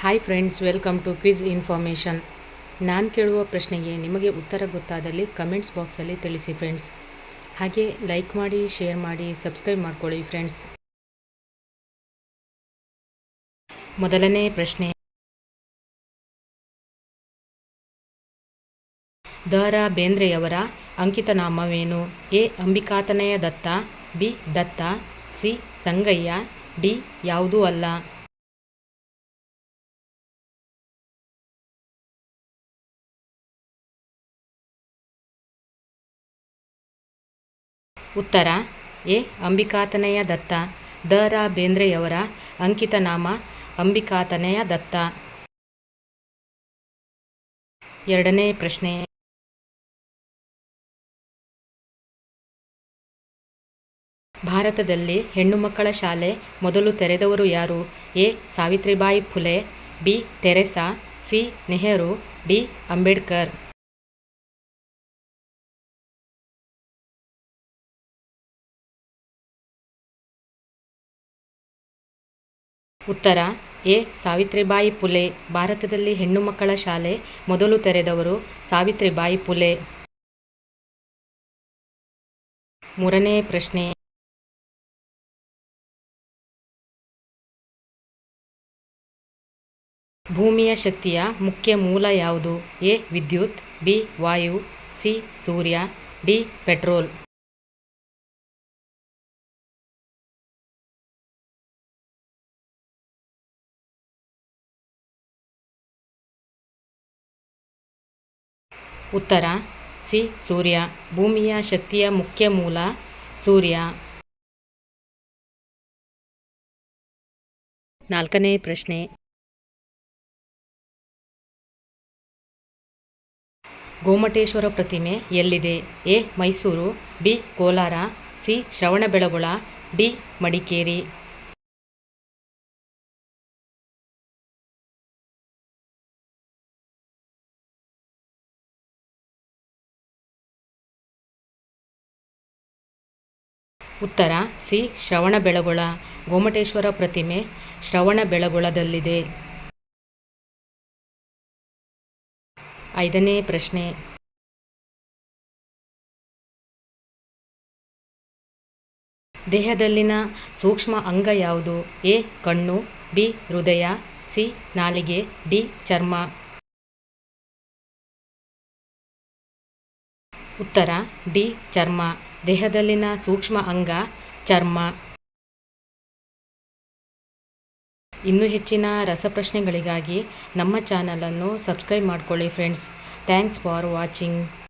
Hi friends, welcome to quiz information. ನಾನು ಕೇಳುವ ಪ್ರಶ್ನೆಗೆ ನಿಮಗೆ ಉತ್ತರ ಗೊತ್ತಾದಲ್ಲಿ ಕಮೆಂಟ್ಸ್ ಬಾಕ್ಸಲ್ಲಿ ತಿಳಿಸಿ ಫ್ರೆಂಡ್ಸ್. ಹಾಗೆ ಲೈಕ್ ಮಾಡಿ, ಶೇರ್ ಮಾಡಿ, ಸಬ್ಸ್ಕ್ರೈಬ್ ಮಾಡ್ಕೊಳ್ಳಿ ಫ್ರೆಂಡ್ಸ್. ಮೊದಲನೇ ಪ್ರಶ್ನೆ, ದ.ರಾ. ಬೇಂದ್ರೆಯವರ ಅಂಕಿತನಾಮವೇನು? A. Ambikatanaya Datta, B. Datta, C. Sangayya, D. ಯಾವುದೂ ಅಲ್ಲ. ಉತ್ತರ ಎ. ಅಂಬಿಕಾತನಯ ದತ್ತ. ದ.ರಾ. ಬೇಂದ್ರೆಯವರ ಅಂಕಿತನಾಮ ಅಂಬಿಕಾತನಯ ದತ್ತ. ಎರಡನೇ ಪ್ರಶ್ನೆ, ಭಾರತದಲ್ಲಿ ಹೆಣ್ಣು ಮಕ್ಕಳ ಶಾಲೆ ಮೊದಲು ತೆರೆದವರು ಯಾರು? A. Savitribai Phule, B. Theresa, C. Nehru, D. Ambedkar. ಉತ್ತರ ಎ. ಸಾವಿತ್ರಿಬಾಯಿ ಫುಲೆ. ಭಾರತದಲ್ಲಿ ಹೆಣ್ಣು ಮಕ್ಕಳ ಶಾಲೆ ಮೊದಲು ತೆರೆದವರು ಸಾವಿತ್ರಿಬಾಯಿ ಫುಲೆ. ಮೂರನೇ ಪ್ರಶ್ನೆ, ಭೂಮಿಯ ಶಕ್ತಿಯ ಮುಖ್ಯ ಮೂಲ ಯಾವುದು? ಎ. ವಿದ್ಯುತ್, ಬಿ. ವಾಯು, ಸಿ. ಸೂರ್ಯ, ಡಿ. ಪೆಟ್ರೋಲ್. ಉತ್ತರ ಸಿ. ಸೂರ್ಯ. ಭೂಮಿಯ ಶಕ್ತಿಯ ಮುಖ್ಯ ಮೂಲ ಸೂರ್ಯ. ನಾಲ್ಕನೇ ಪ್ರಶ್ನೆ, ಗೋಮಟೇಶ್ವರ ಪ್ರತಿಮೆ ಎಲ್ಲಿದೆ? A. Mysuru, B. Kolar, C. Shravanabelagola, D. Madikeri. ಉತ್ತರ ಸಿ. ಶ್ರವಣಬೆಳಗೊಳ. ಗೋಮಟೇಶ್ವರ ಪ್ರತಿಮೆ ಶ್ರವಣಬೆಳಗೊಳದಲ್ಲಿದೆ. ಐದನೇ ಪ್ರಶ್ನೆ, ದೇಹದಲ್ಲಿನ ಸೂಕ್ಷ್ಮ ಅಂಗ ಯಾವುದು? ಎ. ಕಣ್ಣು, ಬಿ. ಹೃದಯ, ಸಿ. ನಾಲಿಗೆ, ಡಿ. ಚರ್ಮ. ಉತ್ತರ ಡಿ. ಚರ್ಮ. ದೇಹದಲ್ಲಿನ ಸೂಕ್ಷ್ಮ ಅಂಗ ಚರ್ಮ. ಇನ್ನೂ ಹೆಚ್ಚಿನ ರಸಪ್ರಶ್ನೆಗಳಿಗಾಗಿ ನಮ್ಮ ಚಾನಲನ್ನು ಸಬ್ಸ್ಕ್ರೈಬ್ ಮಾಡ್ಕೊಳ್ಳಿ ಫ್ರೆಂಡ್ಸ್. Thanks for watching.